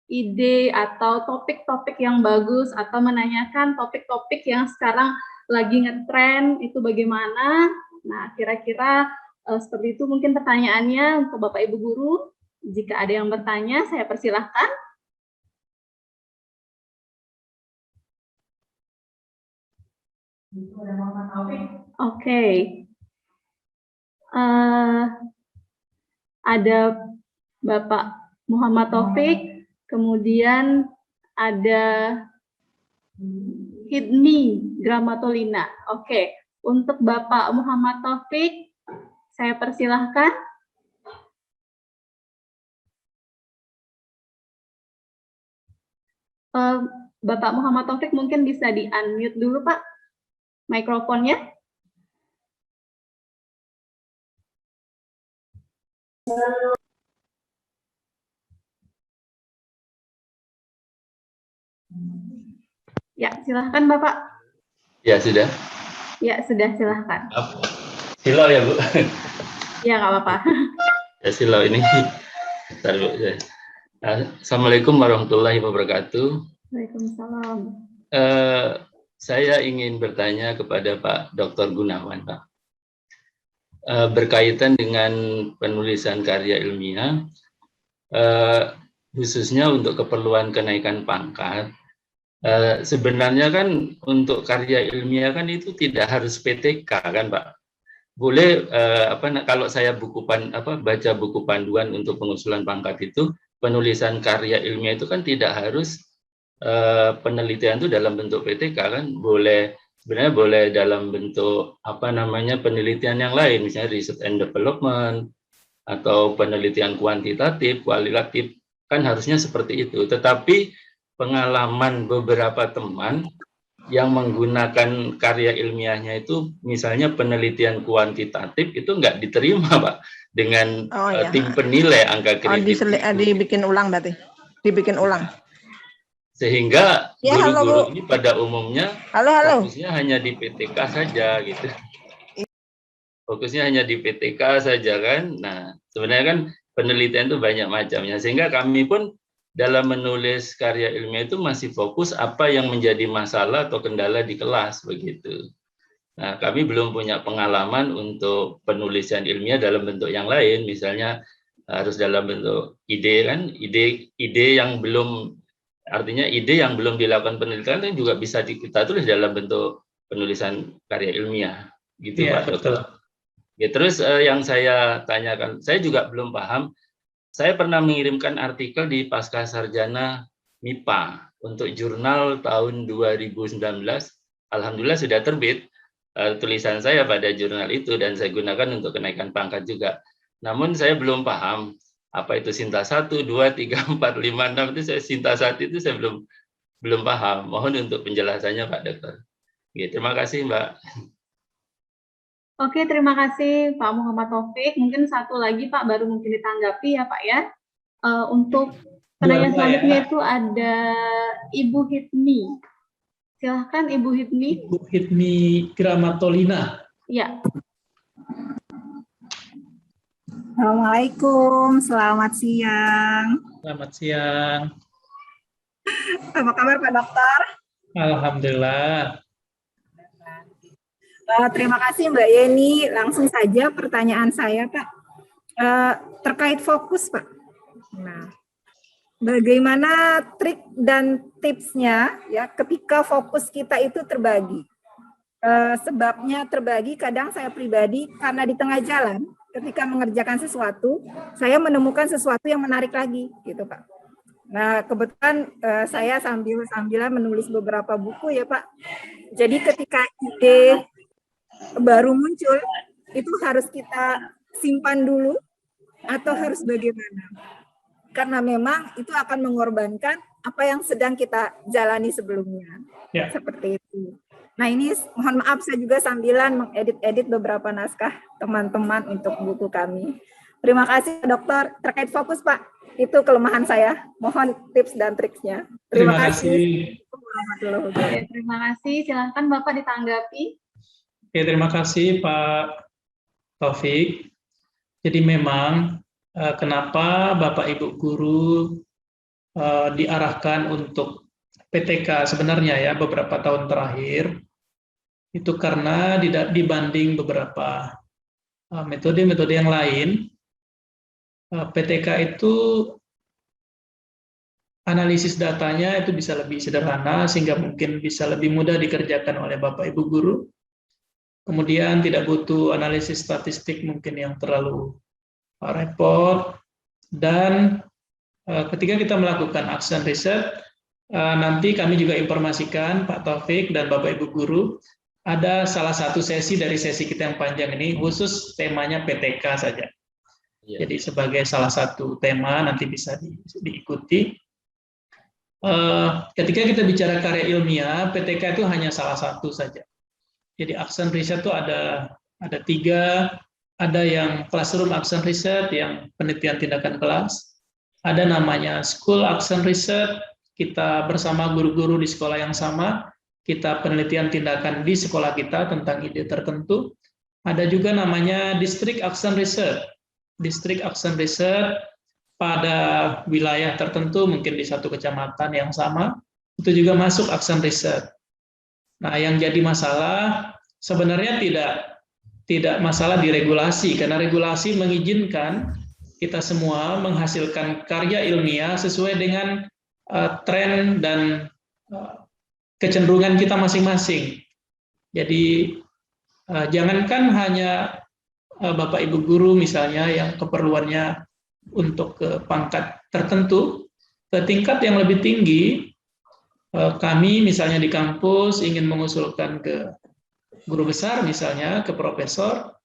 ide atau topik-topik yang bagus, atau menanyakan topik-topik yang sekarang lagi ngetren itu bagaimana. Nah, kira-kira seperti itu mungkin pertanyaannya untuk Bapak Ibu guru. Jika ada yang bertanya, saya persilahkan. Oke. Ada Bapak Muhammad Taufik, kemudian ada Hidmi Gramatolina. Oke, untuk Bapak Muhammad Taufik, saya persilahkan. Bapak Muhammad Taufik mungkin bisa di-unmute dulu, Pak, mikrofonnya. Ya, silahkan Bapak. Ya, sudah. Ya, sudah, silahkan. Silau ya, Bu? Ya, nggak apa-apa. Ya, silau ini. Assalamualaikum warahmatullahi wabarakatuh. Waalaikumsalam. Saya ingin bertanya kepada Pak Dr. Gunawan, Pak. Berkaitan dengan penulisan karya ilmiah, khususnya untuk keperluan kenaikan pangkat. Sebenarnya kan untuk karya ilmiah kan itu tidak harus PTK kan, Pak. Boleh kalau saya baca buku panduan untuk pengusulan pangkat itu, penulisan karya ilmiah itu kan tidak harus penelitian itu dalam bentuk PTK kan, sebenarnya boleh dalam bentuk penelitian yang lain, misalnya research and development atau penelitian kuantitatif, kualitatif, kan harusnya seperti itu. Tetapi pengalaman beberapa teman yang menggunakan karya ilmiahnya itu, misalnya penelitian kuantitatif, itu nggak diterima, Pak, dengan tim penilai angka kritis. Dibikin ulang berarti? Dibikin ulang? Sehingga guru-guru ini pada umumnya fokusnya hanya di PTK saja, gitu. Fokusnya hanya di PTK saja kan. Nah, sebenarnya kan penelitian itu banyak macamnya, sehingga kami pun dalam menulis karya ilmiah itu masih fokus apa yang menjadi masalah atau kendala di kelas, begitu. Nah, kami belum punya pengalaman untuk penulisan ilmiah dalam bentuk yang lain, misalnya harus dalam bentuk ide kan, ide yang belum, artinya ide yang belum dilakukan penelitian itu juga bisa kita tulis dalam bentuk penulisan karya ilmiah, gitu ya, Pak Dokter. Ya, terus yang saya tanyakan, saya juga belum paham. Saya pernah mengirimkan artikel di Pasca Sarjana MIPA untuk jurnal tahun 2019. Alhamdulillah sudah terbit. tulisan saya pada jurnal itu dan saya gunakan untuk kenaikan pangkat juga. Namun saya belum paham apa itu Sinta 1, 2, 3, 4, 5, 6 itu saya Sinta 1 itu saya belum paham. Mohon untuk penjelasannya Pak Dokter. Oke, terima kasih Mbak. Oke, terima kasih Pak Muhammad Taufik. Mungkin satu lagi Pak baru mungkin ditanggapi ya Pak ya. Untuk penanya selanjutnya itu ada Ibu Hitmi. Silahkan Ibu Hitmi. Ibu Hitmi Gramatolina. Ya. Assalamualaikum, selamat siang. Selamat siang. Apa kabar Pak Dokter? Alhamdulillah. Terima kasih Mbak Yeni. Langsung saja pertanyaan saya Pak. Terkait fokus Pak. Nah, bagaimana trik dan tipsnya ya ketika fokus kita itu terbagi? Sebabnya terbagi kadang saya pribadi karena di tengah jalan ketika mengerjakan sesuatu, saya menemukan sesuatu yang menarik lagi, gitu Pak. Nah, kebetulan saya sambilan menulis beberapa buku ya Pak. Jadi ketika ide baru muncul, itu harus kita simpan dulu atau harus bagaimana? Karena memang itu akan mengorbankan apa yang sedang kita jalani sebelumnya. Ya. Seperti itu. Nah ini mohon maaf saya juga sambilan mengedit-edit beberapa naskah teman-teman untuk buku kami. Terima kasih Dokter. Terkait fokus Pak, itu kelemahan saya. Mohon tips dan triksnya. Terima kasih. Terima kasih. Silahkan Bapak ditanggapi. Oke, terima kasih Pak Taufik. Jadi memang kenapa Bapak Ibu guru diarahkan untuk PTK sebenarnya ya beberapa tahun terakhir itu karena dibanding beberapa metode-metode yang lain, PTK itu analisis datanya itu bisa lebih sederhana sehingga mungkin bisa lebih mudah dikerjakan oleh Bapak Ibu guru. Kemudian tidak butuh analisis statistik mungkin yang terlalu repot, dan ketika kita melakukan action research, nanti kami juga informasikan Pak Taufik dan Bapak Ibu guru, ada salah satu sesi dari sesi kita yang panjang ini khusus temanya PTK saja. Jadi sebagai salah satu tema nanti bisa diikuti. Ketika kita bicara karya ilmiah, PTK itu hanya salah satu saja. Jadi action research itu ada 3, ada yang classroom action research yang penelitian tindakan kelas, ada namanya school action research, kita bersama guru-guru di sekolah yang sama, kita penelitian tindakan di sekolah kita tentang ide tertentu. Ada juga namanya district action research. District action research pada wilayah tertentu, mungkin di satu kecamatan yang sama, itu juga masuk action research. Nah, yang jadi masalah sebenarnya tidak masalah di regulasi, karena regulasi mengizinkan kita semua menghasilkan karya ilmiah sesuai dengan tren dan kecenderungan kita masing-masing. Jadi jangankan hanya Bapak Ibu guru misalnya yang keperluannya untuk ke pangkat tertentu, ke tingkat yang lebih tinggi, kami misalnya di kampus ingin mengusulkan ke guru besar misalnya, ke profesor,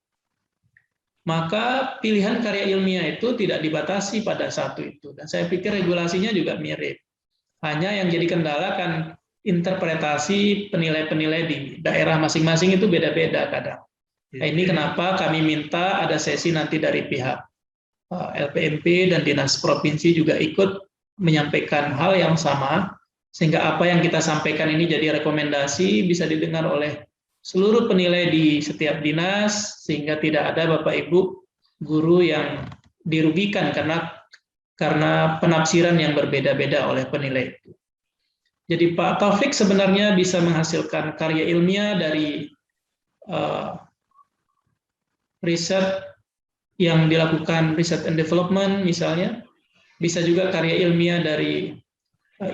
maka pilihan karya ilmiah itu tidak dibatasi pada satu itu. Dan saya pikir regulasinya juga mirip. Hanya yang jadi kendala kan interpretasi penilai-penilai di daerah masing-masing itu beda-beda kadang. Nah, ini kenapa kami minta ada sesi nanti dari pihak LPMP dan Dinas Provinsi juga ikut menyampaikan hal yang sama, sehingga apa yang kita sampaikan ini jadi rekomendasi bisa didengar oleh seluruh penilai di setiap dinas, sehingga tidak ada Bapak Ibu guru yang dirugikan karena penafsiran yang berbeda-beda oleh penilai itu. Jadi Pak Taufik sebenarnya bisa menghasilkan karya ilmiah dari riset yang dilakukan research and development misalnya, bisa juga karya ilmiah dari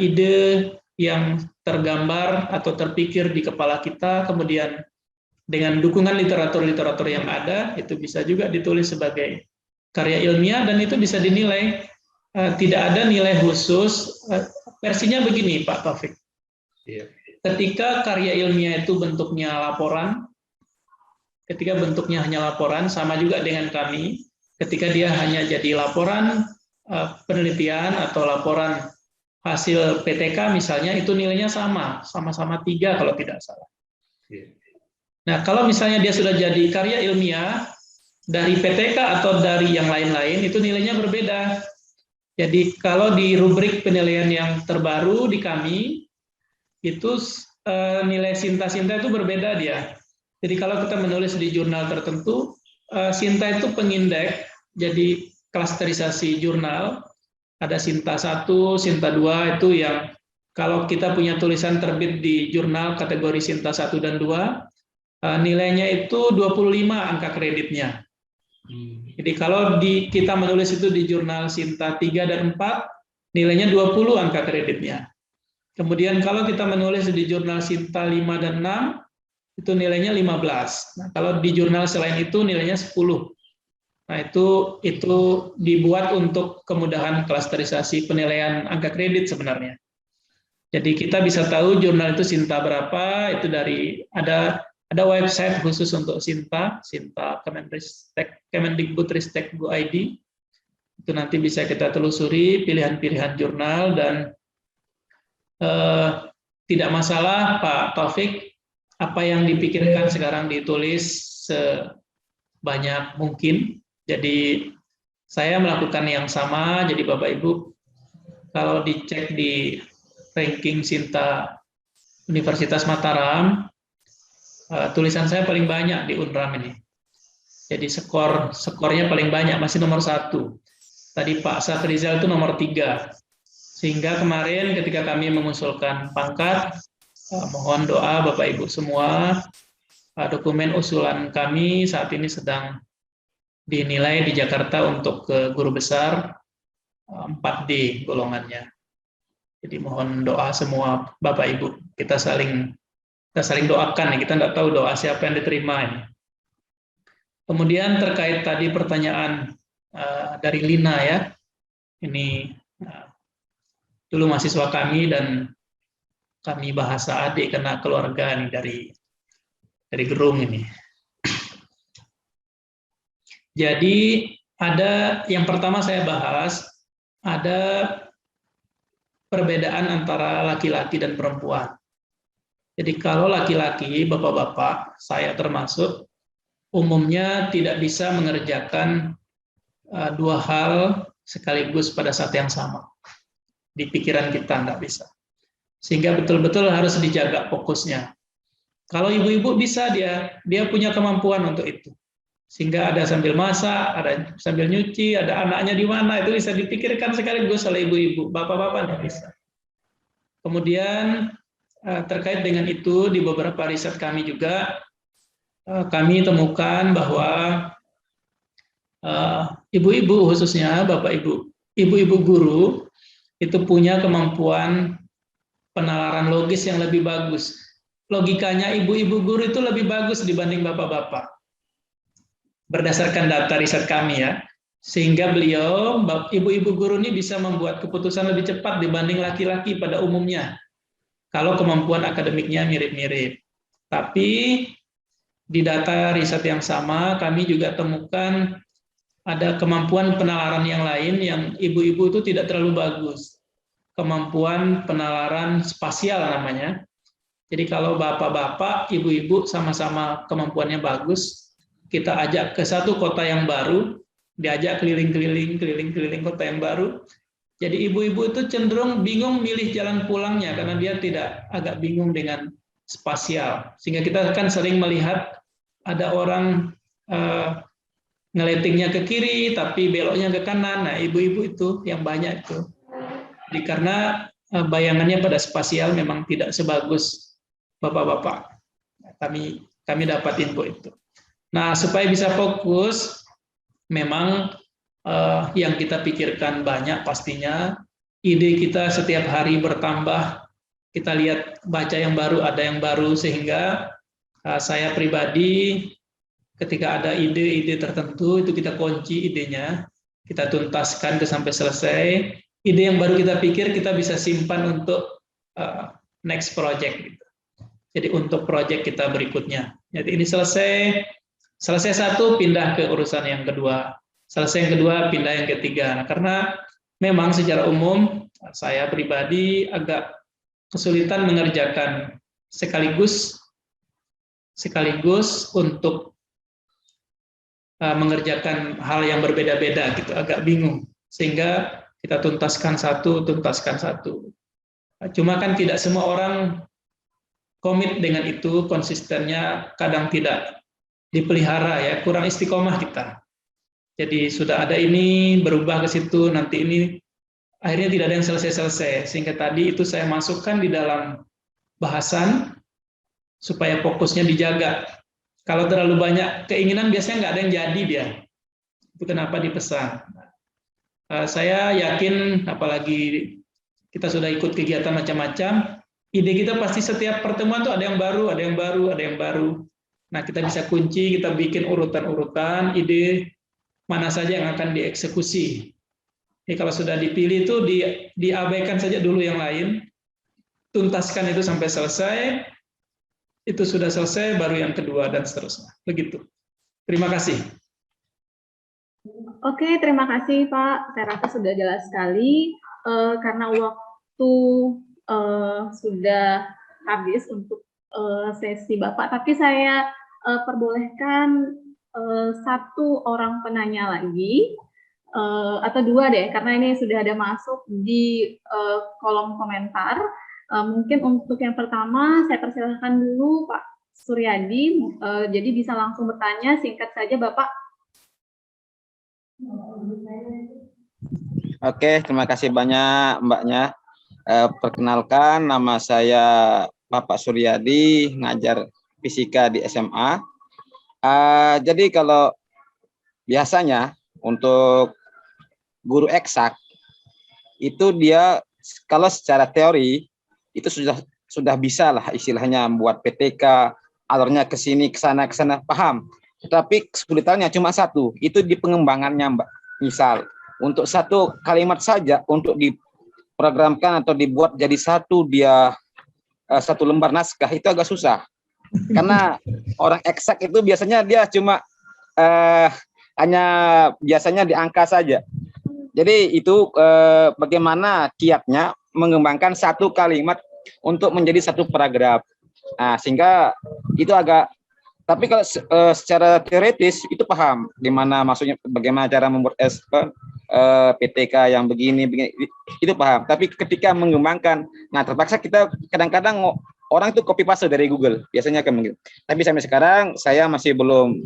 ide yang tergambar atau terpikir di kepala kita, kemudian dengan dukungan literatur-literatur yang ada, itu bisa juga ditulis sebagai karya ilmiah dan itu bisa dinilai. Tidak ada nilai khusus. Versinya begini Pak Taufik. Ketika karya ilmiah itu bentuknya laporan, ketika bentuknya hanya laporan, sama juga dengan kami, ketika dia hanya jadi laporan penelitian atau laporan hasil PTK misalnya, itu nilainya sama-sama 3 kalau tidak salah. Nah, kalau misalnya dia sudah jadi karya ilmiah dari PTK atau dari yang lain-lain, itu nilainya berbeda. Jadi kalau di rubrik penilaian yang terbaru di kami, itu nilai Sinta itu berbeda dia. Jadi kalau kita menulis di jurnal tertentu, Sinta itu pengindeks, jadi klasterisasi jurnal, ada Sinta 1, Sinta 2, itu yang kalau kita punya tulisan terbit di jurnal kategori Sinta 1 dan 2, nilainya itu 25 angka kreditnya. Jadi kalau kita menulis itu di jurnal Sinta 3 dan 4, nilainya 20 angka kreditnya. Kemudian kalau kita menulis di jurnal Sinta 5 dan 6, itu nilainya 15. Nah, kalau di jurnal selain itu nilainya 10. Nah, itu dibuat untuk kemudahan klasterisasi penilaian angka kredit sebenarnya. Jadi kita bisa tahu jurnal itu Sinta berapa, itu dari ada website khusus untuk Sinta Kemendikbudristek.go.id. Itu nanti bisa kita telusuri pilihan-pilihan jurnal, dan tidak masalah Pak Taufik, apa yang dipikirkan sekarang ditulis sebanyak mungkin. Jadi saya melakukan yang sama. Jadi Bapak Ibu, kalau dicek di ranking Sinta Universitas Mataram, tulisan saya paling banyak di Unram ini. Jadi skornya paling banyak, masih nomor 1. Tadi Pak Safrizal itu nomor 3. Sehingga kemarin ketika kami mengusulkan pangkat, mohon doa Bapak Ibu semua, dokumen usulan kami saat ini sedang dinilai di Jakarta untuk ke guru besar 4D golongannya. Jadi mohon doa semua Bapak Ibu, kita saling doakan ya, kita nggak tahu doa siapa yang diterima ini. Kemudian terkait tadi pertanyaan dari Lina ya, ini dulu mahasiswa kami dan kami bahasa adik karena keluarga nih dari Gerung ini. Jadi ada yang pertama saya bahas, ada perbedaan antara laki-laki dan perempuan. Jadi kalau laki-laki, bapak-bapak, saya termasuk, umumnya tidak bisa mengerjakan 2 hal sekaligus pada saat yang sama. Di pikiran kita nggak bisa. Sehingga betul-betul harus dijaga fokusnya. Kalau ibu-ibu bisa, dia punya kemampuan untuk itu. Sehingga ada sambil masak, ada sambil nyuci, ada anaknya di mana, itu bisa dipikirkan sekaligus oleh ibu-ibu. Bapak-bapak nggak bisa. Kemudian terkait dengan itu, di beberapa riset kami juga, kami temukan bahwa ibu-ibu khususnya, bapak ibu, ibu-ibu guru, itu punya kemampuan penalaran logis yang lebih bagus. Logikanya ibu-ibu guru itu lebih bagus dibanding bapak-bapak. Berdasarkan data riset kami ya, sehingga beliau, ibu-ibu guru ini bisa membuat keputusan lebih cepat dibanding laki-laki pada umumnya, kalau kemampuan akademiknya mirip-mirip. Tapi di data riset yang sama, kami juga temukan ada kemampuan penalaran yang lain yang ibu-ibu itu tidak terlalu bagus. Kemampuan penalaran spasial namanya. Jadi kalau bapak-bapak, ibu-ibu sama-sama kemampuannya bagus, kita ajak ke satu kota yang baru, diajak keliling-keliling kota yang baru. Jadi ibu-ibu itu cenderung bingung milih jalan pulangnya karena dia agak bingung dengan spasial. Sehingga kita kan sering melihat ada orang ngeletingnya ke kiri tapi beloknya ke kanan. Nah, ibu-ibu itu yang banyak itu. Jadi karena bayangannya pada spasial memang tidak sebagus bapak-bapak. Kami dapat info itu. Nah, supaya bisa fokus, memang yang kita pikirkan banyak pastinya, ide kita setiap hari bertambah, kita lihat baca yang baru, ada yang baru, sehingga saya pribadi ketika ada ide-ide tertentu, itu kita kunci idenya, kita tuntaskan sampai selesai, ide yang baru kita pikir, kita bisa simpan untuk next project. Gitu. Jadi untuk project kita berikutnya. Jadi ini selesai, selesai satu pindah ke urusan yang kedua, selesai yang kedua pindah yang ketiga. Nah, karena memang secara umum saya pribadi agak kesulitan mengerjakan sekaligus untuk mengerjakan hal yang berbeda-beda gitu, agak bingung, sehingga kita tuntaskan satu. Cuma kan tidak semua orang komit dengan itu, konsistennya kadang tidak dipelihara ya, kurang istiqomah kita. Jadi sudah ada ini, berubah ke situ, nanti ini akhirnya tidak ada yang selesai-selesai, sehingga tadi itu saya masukkan di dalam bahasan supaya fokusnya dijaga. Kalau terlalu banyak keinginan biasanya nggak ada yang jadi dia. Itu kenapa dipesan. Saya yakin, apalagi kita sudah ikut kegiatan macam-macam, ide kita pasti setiap pertemuan tuh ada yang baru. Nah, kita bisa kunci, kita bikin urutan-urutan, ide mana saja yang akan dieksekusi. Jadi kalau sudah dipilih itu diabaikan saja dulu yang lain, tuntaskan itu sampai selesai, itu sudah selesai, baru yang kedua, dan seterusnya. Begitu. Terima kasih. Oke, terima kasih Pak. Saya rasa sudah jelas sekali. Karena waktu sudah habis untuk sesi Bapak, tapi saya perbolehkan satu orang penanya lagi, atau dua deh, karena ini sudah ada masuk di kolom komentar. Mungkin untuk yang pertama, saya persilahkan dulu Pak Suryadi, jadi bisa langsung bertanya, singkat saja Bapak. Oke, terima kasih banyak Mbaknya. Perkenalkan, nama saya Bapak Suryadi, ngajar fisika di SMA. Jadi kalau biasanya untuk guru eksak, itu dia kalau secara teori, itu sudah bisa lah istilahnya membuat PTK, alurnya ke sini, ke sana, paham. Tapi kesulitannya cuma satu, itu di pengembangannya Mbak. Misal, untuk satu kalimat saja, untuk diprogramkan atau dibuat jadi satu lembar naskah, itu agak susah. Karena orang eksak itu biasanya dia cuma hanya biasanya di angka saja. Jadi itu bagaimana kiatnya mengembangkan satu kalimat untuk menjadi satu paragraf. Nah, sehingga itu agak, tapi kalau secara teoritis itu paham gimana maksudnya, bagaimana cara membuat PTK yang begini, itu paham. Tapi ketika mengembangkan, nah terpaksa kita kadang-kadang orang itu copy paste dari Google, biasanya kan begitu. Tapi sampai sekarang saya masih belum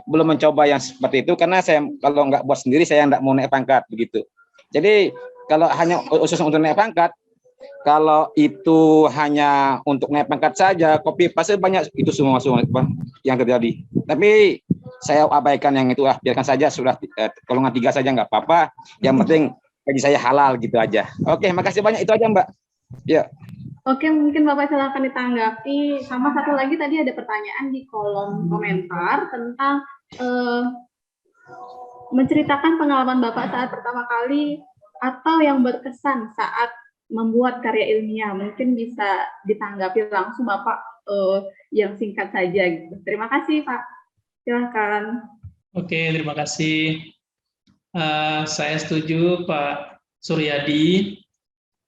mencoba yang seperti itu, karena saya kalau nggak buat sendiri saya nggak mau naik pangkat begitu. Jadi kalau hanya khusus untuk naik pangkat, kalau itu hanya untuk naik pangkat saja, copy paste banyak itu semua yang terjadi. Tapi saya abaikan yang itu, biarkan saja, sudah golongan 3 saja nggak apa-apa. Yang penting bagi saya halal gitu aja. Oke, makasih banyak, itu aja Mbak. Ya. Oke, mungkin Bapak silakan ditanggapi. Sama satu lagi tadi ada pertanyaan di kolom komentar tentang menceritakan pengalaman Bapak saat pertama kali atau yang berkesan saat membuat karya ilmiah. Mungkin bisa ditanggapi langsung Bapak, yang singkat saja gitu. Terima kasih Pak. Silakan. Oke, terima kasih. Saya setuju Pak Suryadi.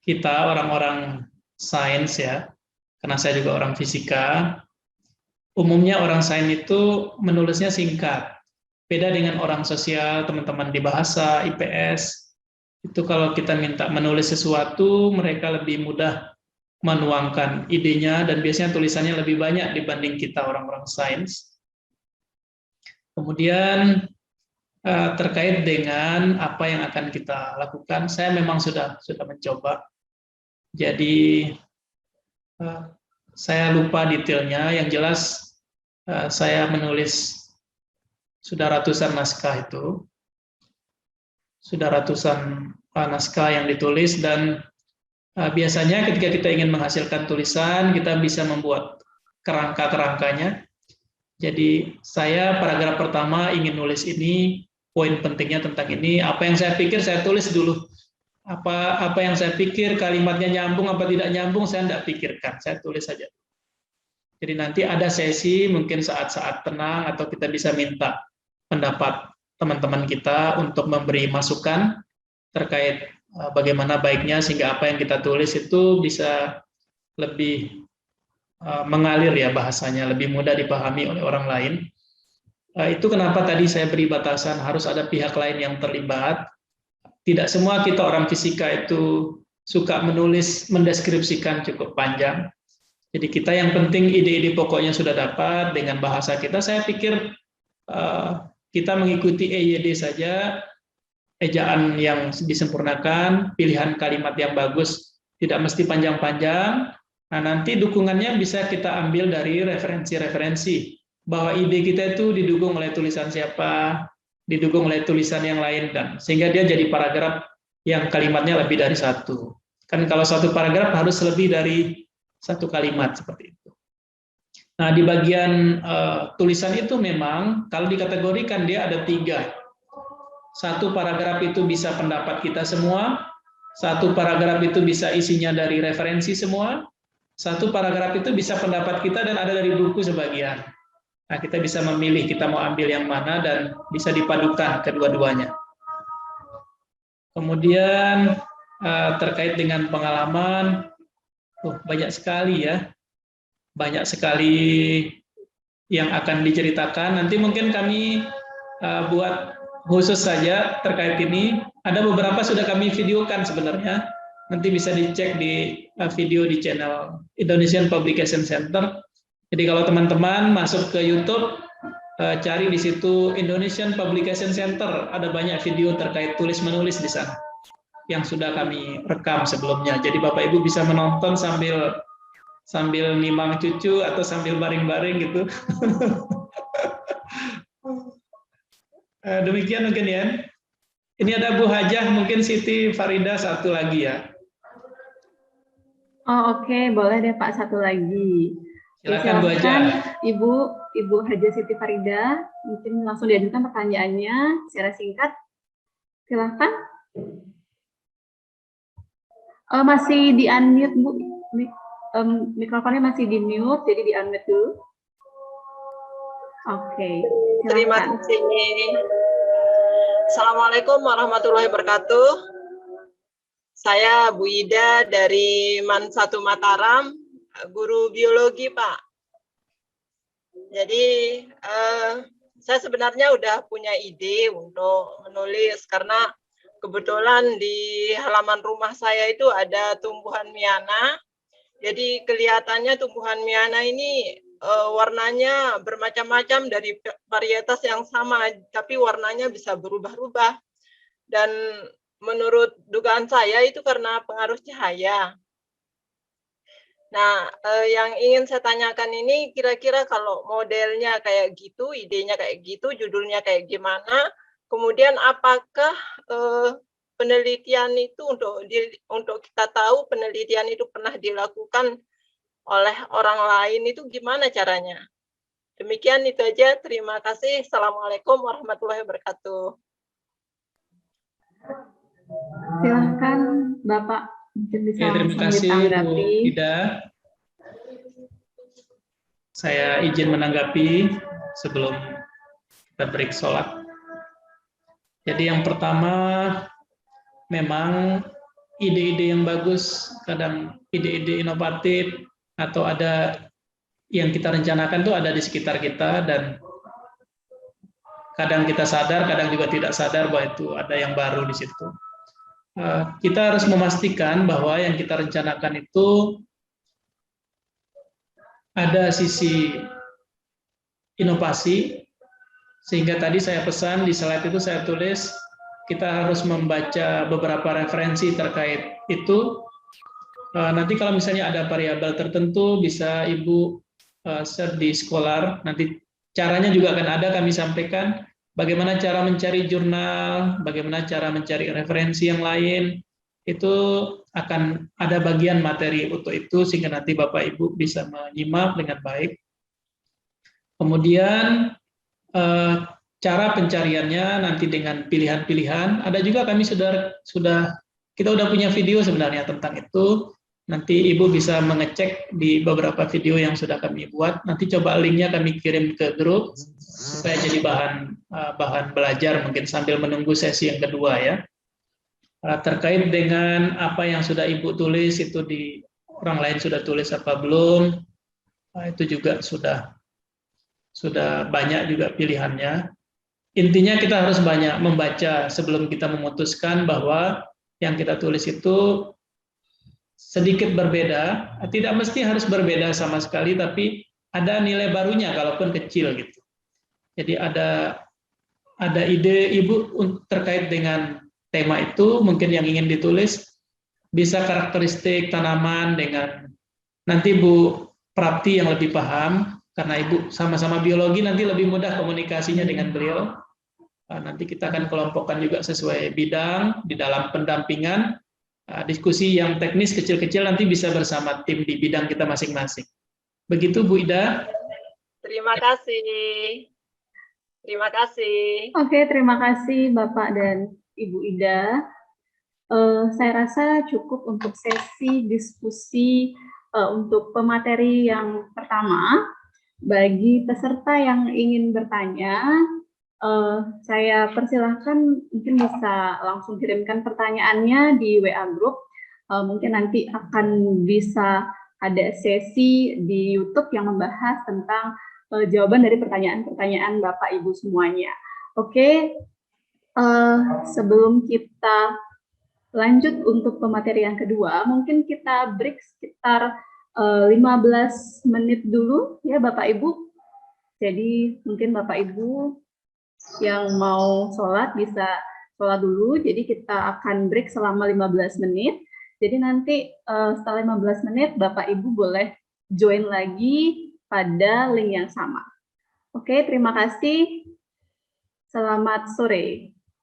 Kita orang-orang sains ya, karena saya juga orang fisika. Umumnya orang sains itu menulisnya singkat. Beda dengan orang sosial, teman-teman di bahasa, IPS. Itu kalau kita minta menulis sesuatu, mereka lebih mudah menuangkan idenya, dan biasanya tulisannya lebih banyak dibanding kita orang-orang sains. Kemudian terkait dengan apa yang akan kita lakukan, saya memang sudah mencoba. Jadi saya lupa detailnya, yang jelas saya menulis sudah ratusan naskah itu. Sudah ratusan naskah yang ditulis, dan biasanya ketika kita ingin menghasilkan tulisan, kita bisa membuat kerangka-kerangkanya. Jadi saya paragraf pertama ingin nulis ini, poin pentingnya tentang ini, apa yang saya pikir saya tulis dulu. Apa yang saya pikir, kalimatnya nyambung apa tidak nyambung, saya tidak pikirkan, saya tulis saja. Jadi nanti ada sesi mungkin saat-saat tenang atau kita bisa minta pendapat teman-teman kita untuk memberi masukan terkait bagaimana baiknya sehingga apa yang kita tulis itu bisa lebih mengalir ya bahasanya, lebih mudah dipahami oleh orang lain. Itu kenapa tadi saya beri batasan harus ada pihak lain yang terlibat. Tidak semua kita orang fisika itu suka menulis, mendeskripsikan cukup panjang. Jadi kita yang penting ide-ide pokoknya sudah dapat dengan bahasa kita. Saya pikir kita mengikuti EYD saja, ejaan yang disempurnakan, pilihan kalimat yang bagus, tidak mesti panjang-panjang. Nah, nanti dukungannya bisa kita ambil dari referensi-referensi, bahwa ide kita itu didukung oleh tulisan siapa, didukung oleh tulisan yang lain, dan sehingga dia jadi paragraf yang kalimatnya lebih dari satu. Kan kalau satu paragraf harus lebih dari satu kalimat seperti itu. Nah, di bagian tulisan itu memang kalau dikategorikan dia ada 3. Satu paragraf itu bisa pendapat kita semua, satu paragraf itu bisa isinya dari referensi semua, satu paragraf itu bisa pendapat kita dan ada dari buku sebagian. Nah, kita bisa memilih kita mau ambil yang mana dan bisa dipadukan kedua-duanya. Kemudian terkait dengan pengalaman, banyak sekali ya, banyak sekali yang akan diceritakan. Nanti mungkin kami buat khusus saja terkait ini. Ada beberapa sudah kami videokan sebenarnya. Nanti bisa dicek di video di channel Indonesian Publication Center. Jadi kalau teman-teman masuk ke YouTube, cari di situ Indonesian Publication Center, ada banyak video terkait tulis-menulis di sana yang sudah kami rekam sebelumnya. Jadi Bapak Ibu bisa menonton sambil nimang cucu atau sambil baring-baring gitu. Demikian mungkin ya. Ini ada Bu Hajah, mungkin Siti Farida satu lagi ya. Oh, oke, boleh deh Pak, satu lagi. Silakan Bu Hajah. Ibu Hajah Siti Farida, mungkin langsung diajukan pertanyaannya secara singkat. Silakan. Masih di unmute Bu, mikrofonnya masih di mute, jadi di unmute dulu. Oke. Terima kasih. Assalamualaikum warahmatullahi wabarakatuh. Saya Bu Ida dari MAN 1 Mataram, guru biologi Pak. Jadi saya sebenarnya udah punya ide untuk menulis karena kebetulan di halaman rumah saya itu ada tumbuhan miana. Jadi kelihatannya tumbuhan miana ini warnanya bermacam-macam dari varietas yang sama, tapi warnanya bisa berubah-ubah. Dan menurut dugaan saya itu karena pengaruh cahaya. Nah, yang ingin saya tanyakan ini kira-kira kalau modelnya kayak gitu, idenya kayak gitu, judulnya kayak gimana, kemudian apakah penelitian itu untuk kita tahu penelitian itu pernah dilakukan oleh orang lain itu gimana caranya? Demikian itu aja. Terima kasih. Assalamualaikum warahmatullahi wabarakatuh. Silakan Bapak, mungkin bisa Terima kasih Bu Ida. Saya izin menanggapi sebelum kita break sholat. Jadi yang pertama, memang ide-ide yang bagus, kadang ide-ide inovatif, atau ada yang kita rencanakan itu ada di sekitar kita, dan kadang kita sadar, kadang juga tidak sadar bahwa itu ada yang baru di situ. Kita harus memastikan bahwa yang kita rencanakan itu ada sisi inovasi, sehingga tadi saya pesan di slide itu saya tulis, kita harus membaca beberapa referensi terkait itu. Nanti kalau misalnya ada variabel tertentu, bisa Ibu search di Scholar. Nanti caranya juga akan ada kami sampaikan. Bagaimana cara mencari jurnal, bagaimana cara mencari referensi yang lain. Itu akan ada bagian materi untuk itu, sehingga nanti Bapak Ibu bisa menyimak dengan baik. Kemudian cara pencariannya nanti dengan pilihan-pilihan. Ada juga kami kita udah punya video sebenarnya tentang itu. Nanti Ibu bisa mengecek di beberapa video yang sudah kami buat. Nanti coba linknya kami kirim ke grup supaya jadi bahan belajar mungkin sambil menunggu sesi yang kedua ya. Terkait dengan apa yang sudah Ibu tulis itu di orang lain sudah tulis apa belum? Itu juga sudah banyak juga pilihannya. Intinya kita harus banyak membaca sebelum kita memutuskan bahwa yang kita tulis itu sedikit berbeda, tidak mesti harus berbeda sama sekali, tapi ada nilai barunya kalaupun kecil gitu. Jadi ada ide Ibu terkait dengan tema itu mungkin yang ingin ditulis, bisa karakteristik tanaman dengan nanti Bu Prapti yang lebih paham, karena Ibu sama-sama biologi nanti lebih mudah komunikasinya dengan beliau. Nanti kita akan kelompokkan juga sesuai bidang di dalam pendampingan. Diskusi yang teknis kecil-kecil nanti bisa bersama tim di bidang kita masing-masing. Begitu Bu Ida. Terima kasih. Terima kasih. Oke, terima kasih Bapak dan Ibu Ida. Saya rasa cukup untuk sesi diskusi untuk pemateri yang pertama. Bagi peserta yang ingin bertanya, saya persilahkan mungkin bisa langsung kirimkan pertanyaannya di WA Group. Mungkin nanti akan bisa ada sesi di YouTube yang membahas tentang jawaban dari pertanyaan-pertanyaan Bapak Ibu semuanya. Oke, sebelum kita lanjut untuk pemateri yang kedua, mungkin kita break sekitar 15 menit dulu ya Bapak Ibu. Jadi mungkin Bapak Ibu yang mau sholat bisa sholat dulu, jadi kita akan break selama 15 menit. Jadi nanti setelah 15 menit Bapak Ibu boleh join lagi pada link yang sama. Oke, terima kasih. Selamat sore.